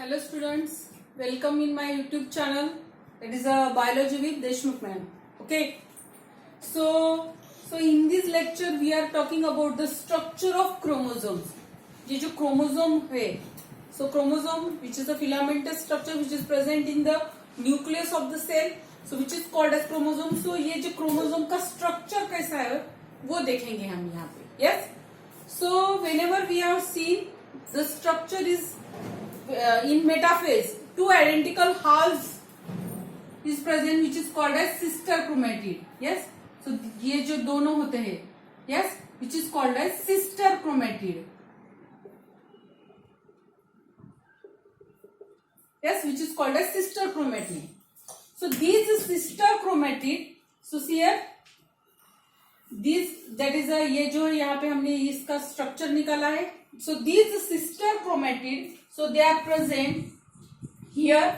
Hello students, welcome in my YouTube channel. It is a biology with Deshmukh ma'am. Okay, so in this lecture we are talking about the structure of chromosomes. ये जो chromosome है, so chromosome which is a filamentous structure which is present in the nucleus of the cell, so which is called as chromosome. So ये जो chromosome का structure कैसा है वो देखेंगे हम यहाँ पे. Yes, so whenever we have seen the structure is in metaphase, two identical halves is present which is called as sister chromatid. Yes, so ये जो दोनों होते हैं, yes, which is called as sister chromatid. Yes, which is called as sister chromatid. So these sister chromatid, so here this that is a ये जो यहाँ पे हमने इसका structure निकाला है. So these sister chromatid, so they are present here.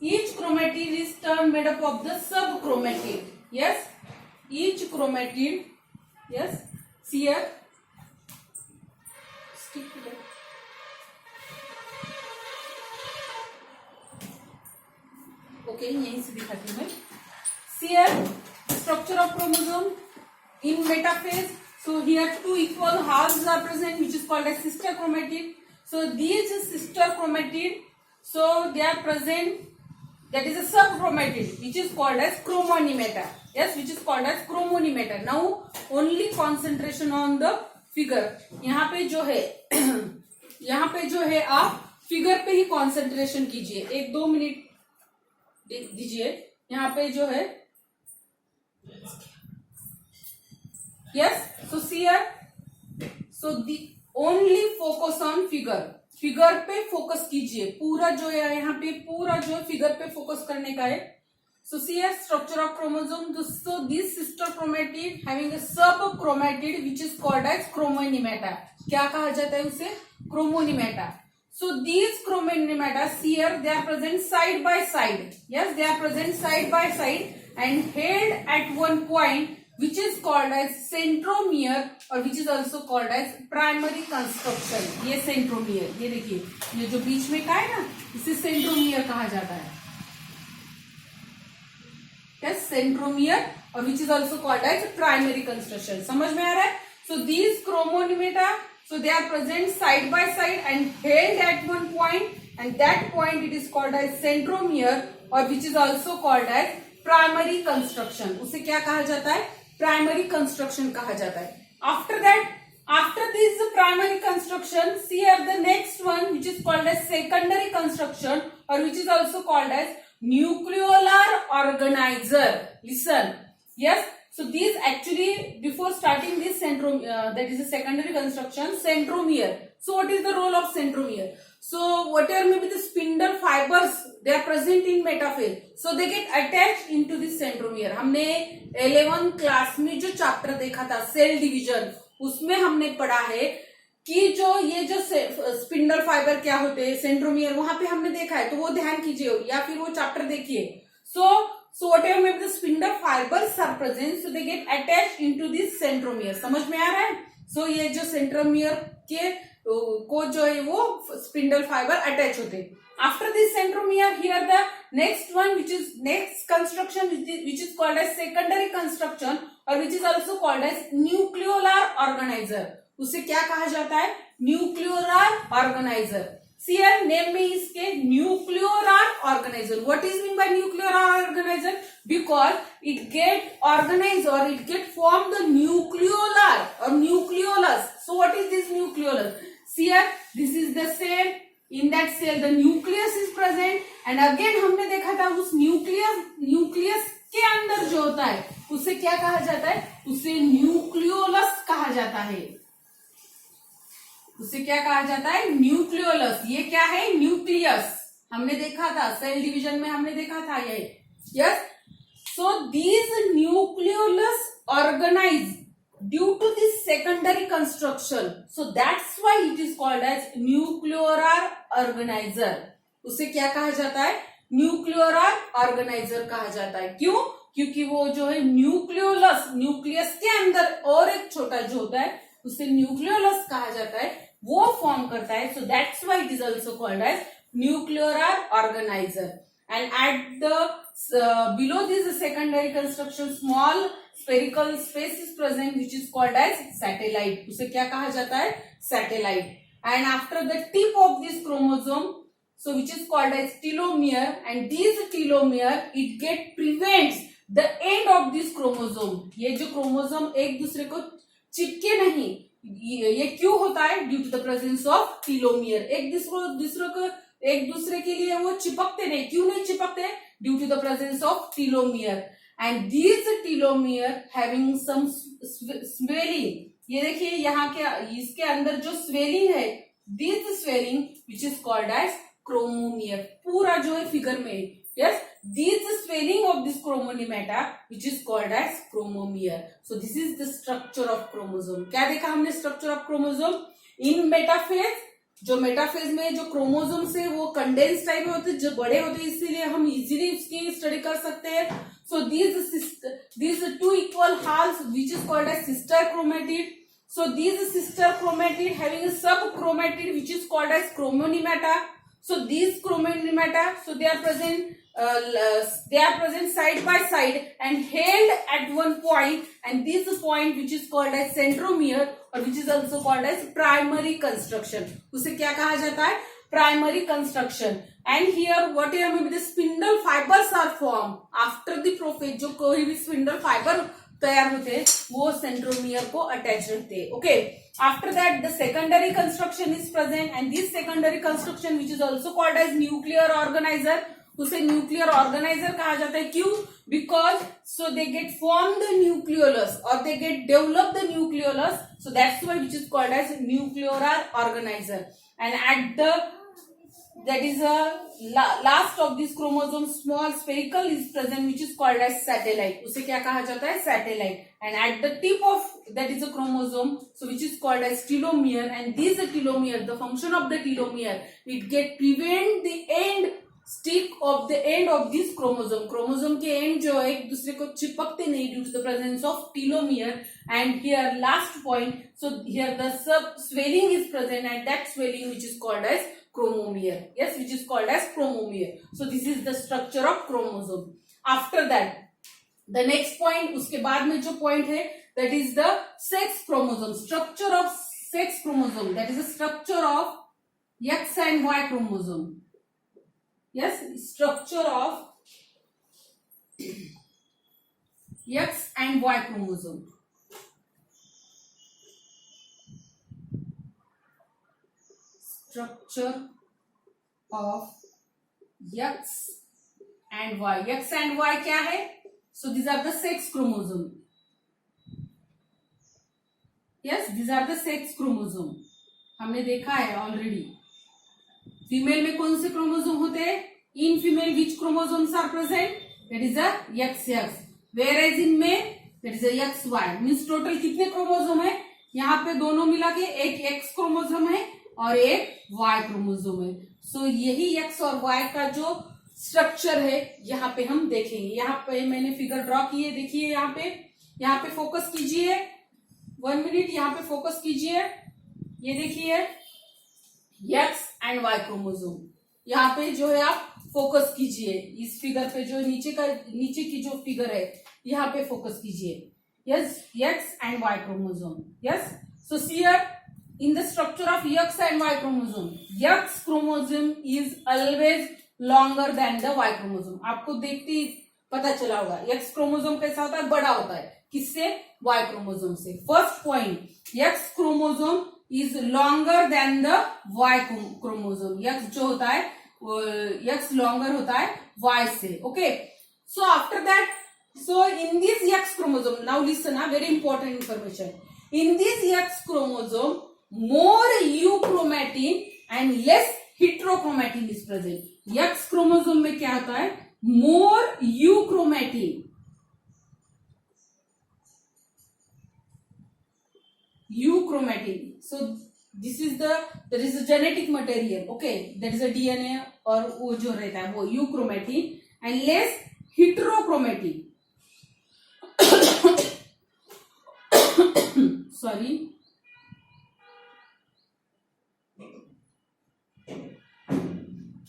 Each chromatid is termed made up of the subchromatid. Yes, each chromatid. Yes, see here. Stick to that. Okay, यहीं से दिखाती हूँ मैं. See here, structure of chromosome in metaphase. So here two equal halves are present, which is called as sister chromatid. So these sister chromatid, so they are present. That is a subchromatid, which is called as chromonemator. Yes, which is called as chromonemator. Now only concentration on the figure. यहाँ पे जो है यहाँ पे जो है आप figure पे ही concentration कीजिए. 1-2 मिनट दीजिए. यहाँ पे जो है yes, so see here, so the only focus on figure. Figure पे फोकस कीजिए. पूरा जो है यहाँ पे पूरा जो फिगर पे फोकस करने का है. So see here, structure of chromosome. So this sister chromatid having a subchromatid which is called as chromonemata. क्या कहा जाता है उसे? Chromonemata. So these chromonemata, see here, they are present side by side. Yes, they are present side by side and held at one point, which is called as centromere और which is also called as primary construction. ये centromere, ये देखिए, ये जो बीच में का है ना, इसे centromere कहा जाता है. Yes, centromere और which is also called as primary construction. समझ में आ रहा है? So these chromonemata, so they are present side by side and held at one point, and that point it is called as centromere or which is also called as primary construction. उसे क्या कहा जाता है? Primary construction कहा जाता है. After that, after this primary construction, see here the next one which is called as secondary construction or which is also called as nucleolar organizer. Listen, yes. So these actually before starting this centromere, that is a secondary construction, centromere. So what is the role of centromere? So whatever may be the spindle fibers, they are present in metaphase. So they get attached into this centromere. हमने 11th class में जो chapter देखा था cell division, उसमें हमने पढ़ा है कि जो ये जो स्पिंडल फाइबर क्या होते हैं, सेंट्रोमियर, वहां पे हमने देखा है. तो वो ध्यान कीजिए या फिर वो चैप्टर देखिए. So whatever may be the spindle fibers are present, so they get attached into this centromere. समझ में आ रहा है? So ये जो centromere के को जो है वो स्पिंडल फाइबर अटैच होते हैं. After this centromere, here the next one which is next construction which is called as secondary construction or which is also called as nucleolar organizer. उसे क्या कहा जाता है? Nucleolar organizer. See here name में इसके nucleolar organizer. What is mean by nucleolar organizer? Because it get organize or it get form the nucleolar or nucleolus. So what is this nucleolus? See here, this is the cell. In that cell, the nucleus is present. And again, हमने देखा था उस nucleus के अंदर जो होता है उसे क्या कहा जाता है? उसे न्यूक्लियोलस कहा जाता है. उसे क्या कहा जाता है? न्यूक्लियोलस. ये क्या है? न्यूक्लियस. हमने देखा था सेल डिवीजन में, हमने देखा था ये. Yes. So these nucleolus organize due to this secondary construction, so that's why it is called as nucleolar organizer. उसे क्या कहा जाता है? न्यूक्लियोलर ऑर्गेनाइजर कहा जाता है. क्यों? क्योंकि वो जो है न्यूक्लियोलस, न्यूक्लियस के अंदर और एक छोटा जो होता है उसे न्यूक्लियोलस कहा जाता है, वो फॉर्म करता है. So that's why it is also called as nuclear organizer. And at the below this secondary construction, small spherical space is present which is called as satellite. उसे क्या कहा जाता है? Satellite. And after the tip of this chromosome, so which is called as telomere, and this telomere it prevents the end of this chromosome. ये जो chromosome एक दूसरे को चिपके नहीं, ये क्यों होता है? Due to the presence of telomere. एक दूसरे के लिए वो चिपकते नहीं. क्यों नहीं चिपकते? Due to the presence of telomere. And this telomere having some swelling. ये देखिए यहाँ के इसके अंदर जो स्वेलिंग है, this swelling which is called as chromomere. पूरा जो है फिगर में, yes, this swelling of this chromonimata which is called as chromomere. So this is the structure of chromosome. क्या देखा हमने structure of chromosome? In metaphase, जो metaphase में जो क्रोमोसोम्स है वो कंडेंस टाइप में होते हैं, जो बड़े होते हैं, इसीलिए हम इजीली उसकी स्टडी कर सकते हैं. सो these two equal halves which is called as sister chromatid. So these sister chromatid having a subchromatid which is called as chromonimata. So these chromonimata, so they are present side by side and held at one point, and this point which is called as centromere or which is also called as primary construction. उसे क्या कहा जाता है? Primary construction. And here whatever maybe the spindle fibers are formed after the prophase. जो कोई भी spindle fiber तैयार होते हैं वो सेंट्रोमियर को अटैच रहते हैं. Okay, after that the secondary construction is present, and this secondary construction which is also called as nuclear organizer. उसे न्यूक्लियर ऑर्गेनाइजर कहा जाता है. क्यों? Because so they get form the nucleolus or they get develop the nucleolus. So that's why which is called as nuclear organizer. And at the that is a last of this chromosome, small spherical is present which is called as satellite. उसे क्या कहा जाता है? Satellite. And at the tip of that is a chromosome, so which is called as telomere. And this telomere, the function of the telomere, it get prevent the end stick of the end of this chromosome. Chromosome के end जो है एक दूसरे को चिपकते नहीं due to the presence of telomere. And here last point, so here the swelling is present, and that swelling which is called as chromomere. Yes, which is called as chromomere. So this is the structure of chromosome. After that, the next point, उसके बाद में जो point है, that is the sex chromosome. Structure of sex chromosome, that is the structure of X and Y chromosome. Yes, structure of X and Y chromosome. Structure of X and Y. X and Y क्या है? So these are the sex chromosome. Yes, these are the sex chromosome. हमने देखा है already. Female में कौन से chromosome होते हैं? In female which chromosomes are present? That is a XX. Whereas in male that is a XY. Means total कितने chromosome है? यहाँ पे दोनों मिला के एक X क्रोमोसोम है और एक Y क्रोमोसोम है. सो यही X और Y का जो स्ट्रक्चर है यहाँ पे हम देखेंगे. यहाँ पे मैंने फिगर ड्रॉ की है, देखिए यहाँ पे फोकस कीजिए. 1 मिनट यहाँ पे फोकस कीजिए. ये देखिए X एंड Y क्रोमोसोम. यहाँ पे जो है आप फोकस कीजिए इस फिगर पे, जो नीचे की जो फिगर है यहाँ पे फोकस कीजिए. Yes, X and Y chromosome. Yes, so see here in the structure of X and Y chromosome, X chromosome is always longer than the Y chromosome. आपको देखते ही पता चला होगा X क्रोमोसोम कैसा होता है? बड़ा होता है. किससे? Y क्रोमोसोम से. First point, X chromosome is longer than the Y chromosome. X जो होता है X longer होता है Y से. Okay, so after that, so in this X chromosome, now listen, very important information. In this X chromosome, more euchromatin and less heterochromatin is present. X chromosome में क्या होता है? more euchromatin. So this is there is a genetic material. Okay, that is a DNA और वो जो रहता है वो euchromatin and less heterochromatin. Sorry.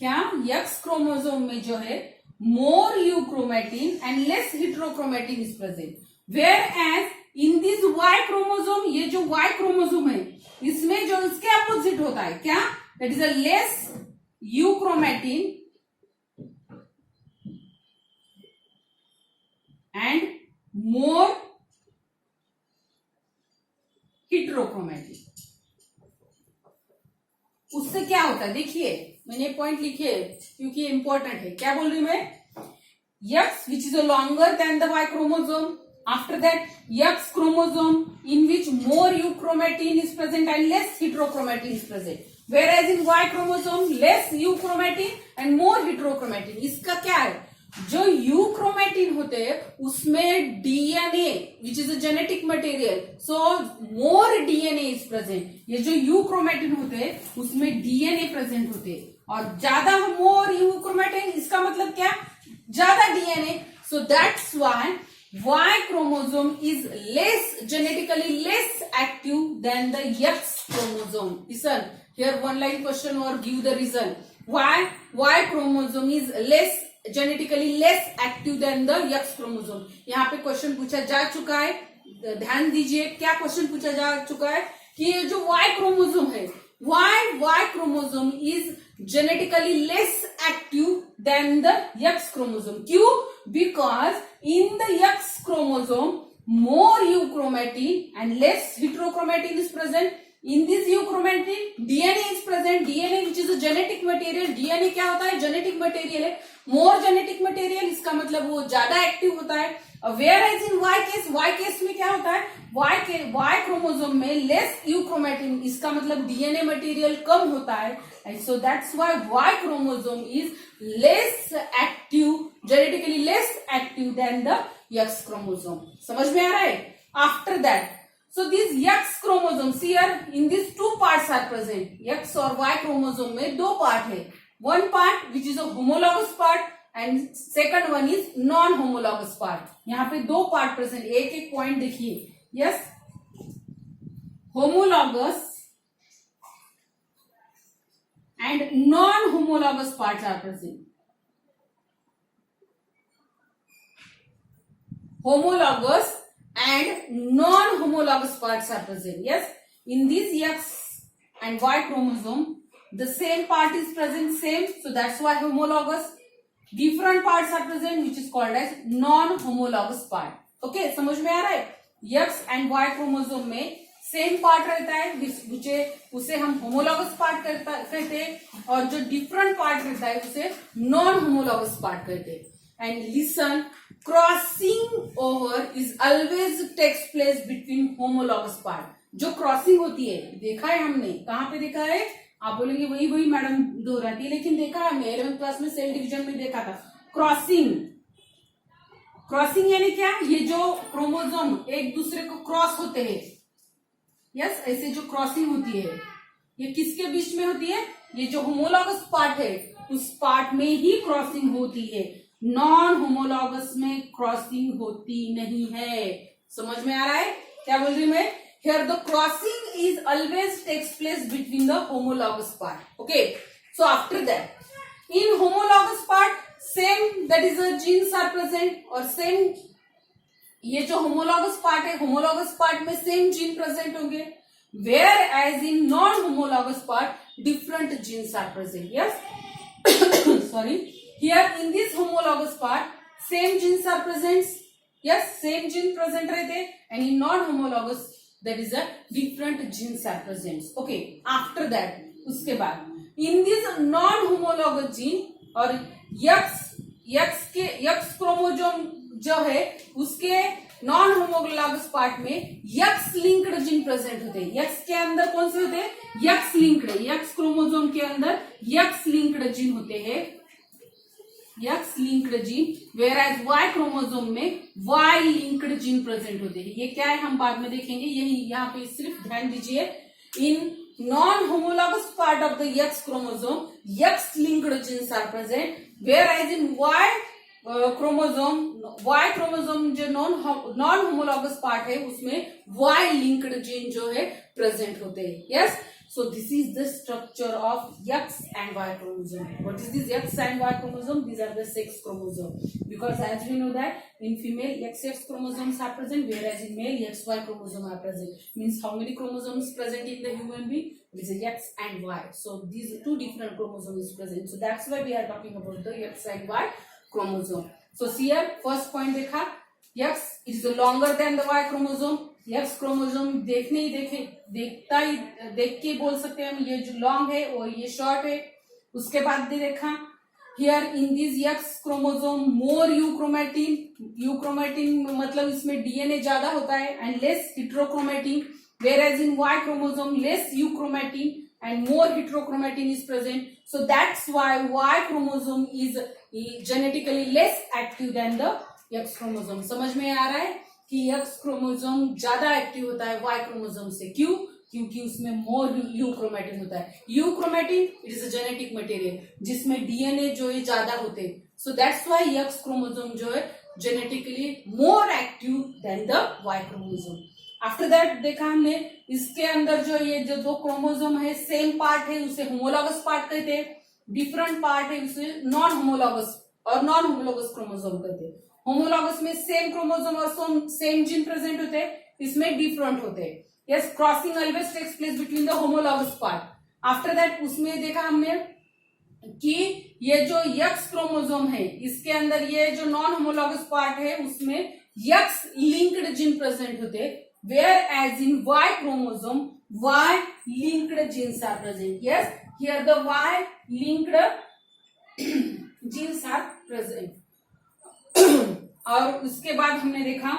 क्या यक्स क्रोमोसोम में जो है more euchromatin and less heterochromatin is present, whereas in this Y chromosome, ये जो वाई क्रोमोसोम है इसमें जो इसके अपोजिट होता है क्या, that is a less euchromatin and more heterochromatin. उससे क्या होता है देखिए, मैंने पॉइंट लिखे क्योंकि इंपॉर्टेंट है। क्या बोल रही हूं मैं, X which is a longer than the Y chromosome, after that X chromosome in which more euchromatin is present and less heterochromatin is present, whereas in Y chromosome less euchromatin and more heterochromatin। इसका क्या है, जो euchromatin होते हैं उसमें DNA which is a genetic material, so more DNA is present. ये जो euchromatin होते हैं उसमें डीएनए प्रेजेंट होते हैं, और ज्यादा मोर यूक्रोमेटिन इसका मतलब क्या, ज्यादा DNA. So that's why Y chromosome is genetically less active than the X chromosome. Listen, here one line question or give the reason why Y chromosome is genetically less active than the X chromosome। यहाँ पे question पूछा जा चुका है, ध्यान दीजिए क्या question पूछा जा चुका है कि ये जो Y क्रोमोसोम है, Y chromosome is genetically less active than the X chromosome। क्यों, because in the X chromosome more euchromatin and less heterochromatin is present। In this euchromatin DNA is present, DNA which is a genetic material। DNA क्या होता है, genetic material है, मोर genetic material इसका मतलब वो ज्यादा active होता है। Whereas in Y केस में क्या होता है, Y क्रोमोसोम में लेस यूक्रोमेटिन, इसका मतलब डीएनए मटेरियल कम होता है, and so that's why Y chromosome is less active, genetically less active than the X chromosome. समझ में आ रहा है। After that, so these X chromosomes here in these two parts are present। X और Y chromosome में दो part है, one part which is a homologous part and second one is non homologous part। यहाँ पे दो part present, एक एक point देखिए। Yes, homologous and non homologous parts are present। Homologous and non-homologous parts are present। Yes, in this X and Y chromosome, the same part is present, same, so that's why homologous। Different parts are present, which is called as non-homologous part। Okay, समझ में आ रहा है। X and Y chromosome में same part रहता है, उसे हम homologous पार्ट कहते हैं, और जो डिफरेंट पार्ट रहता है उसे नॉन homologous पार्ट कहते हैं। And listen, crossing over is always takes place between homologous part। जो क्रॉसिंग होती है, देखा है हमने, कहाँ पे देखा है, आप बोलेंगे वही मैडम दोहराती है, लेकिन देखा है हमने 11th क्लास में सेल डिवीजन में देखा था। क्रॉसिंग यानी क्या, ये जो क्रोमोसोम एक दूसरे को क्रॉस होते हैं। यस, ऐसे जो क्रॉसिंग होती है ये किसके बीच में होती है, ये जो होमोलॉगस पार्ट है उस पार्ट में ही क्रॉसिंग होती है, नॉन होमोलॉगस में क्रॉसिंग होती नहीं है। समझ में आ रहा है क्या बोल रही हूं मैं। Here the crossing is always takes place between the homologous part। Okay, so after that in homologous part same, that is the genes are present, और same ये जो homologous part है, homologous part में same gene present होंगे, whereas in non homologous part different genes are present। Yes sorry, here in this homologous part same genes are present। Yes, same gene present रहते, and in non homologous that is a different genes are present। Okay, after that उसके बाद in this non homologous gene और X chromosome जो है उसके non homologous part में X linked gene present होते हैं। X के अंदर कौन से होते हैं, X लिंक्ड, X क्रोमोसोम के अंदर X लिंक्ड जीन होते हैं, X linked gene, whereas Y chromosome में Y लिंक्ड जीन प्रेजेंट होते हैं। ये क्या है हम बाद में देखेंगे, यही यहाँ पे सिर्फ ध्यान दीजिए। In non homologous part of the X chromosome X linked genes are present, whereas in Y chromosome जो नॉन होमोलॉगस पार्ट है उसमें Y लिंक्ड जीन जो है प्रेजेंट होते हैं। Yes, So this is the structure of X and Y chromosome. What is this X and Y chromosome? These are the sex chromosome, because as we know that in female XX chromosomes are present, whereas in male XY chromosome are present. Means how many chromosomes present in the human being? It is a X and Y. So these two different chromosomes present. So that's why we are talking about the X and Y chromosome. So here first point देखा, X is longer than the Y chromosome. X chromosome देख के बोल सकते हैं हम, ये जो long है और ये शॉर्ट है. उसके बाद देखा, here in this X chromosome more euchromatin मतलब इसमें डीएनए ज्यादा होता है, and less heterochromatin, whereas in Y chromosome less euchromatin and more heterochromatin is present. So that's why Y chromosome is genetically less active than the X chromosome. समझ में आ रहा है कि X क्रोमोसोम ज्यादा एक्टिव होता है Y क्रोमोसोम से. क्यों? क्योंकि उसमें मोर यूक्रोमेटिन होता है. Euchromatin it is a genetic material जिसमें डीएनए जो है ज्यादा होते हैं. So that's why X chromosome जो है genetically more active than the Y chromosome. After that देखा हमने, इसके अंदर जो ये जो दो क्रोमोसोम है, सेम पार्ट है उसे होमोलॉगस पार्ट कहते हैं, डिफरेंट पार्ट है उसे नॉन होमोलॉगस क्रोमोसोम कहते हैं. होमोलॉगस में सेम क्रोमोसोम और सेम जीन प्रेजेंट होते हैं, इसमें डिफरेंट होते हैं. Yes, crossing always takes place between the homologous part. After that उसमें देखा हमने कि ये जो X क्रोमोसोम है, इसके अंदर ये जो नॉन होमोलॉगस पार्ट है उसमें X लिंक्ड जीन प्रेजेंट होते हैं, whereas in Y chromosome Y linked genes are present. Yes, here the Y linked genes are present. और उसके बाद हमने देखा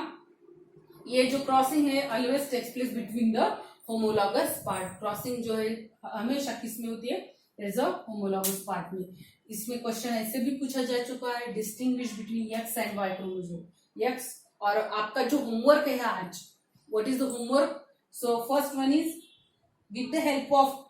ये जो क्रॉसिंग है always takes place between the homologous part. Crossing जो है हमेशा किस में होती है? एज अ होमोलॉगस पार्ट में. इसमें क्वेश्चन ऐसे भी पूछा जा चुका है, distinguish between X and Y chromosome. X और आपका जो होमवर्क है आज, what is the homework? So first one is with the help of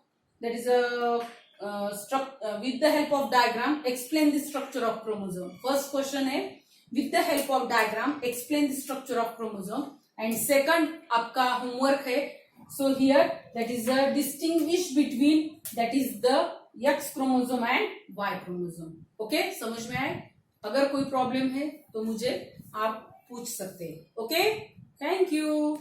with the help of diagram explain the structure of chromosome. First question है with the help of diagram explain the structure of chromosome, and second आपका homework है, so here that is distinguish between that is the X chromosome and Y chromosome. Okay, समझ में आए? अगर कोई problem है तो मुझे आप पूछ सकते हैं. Okay, thank you.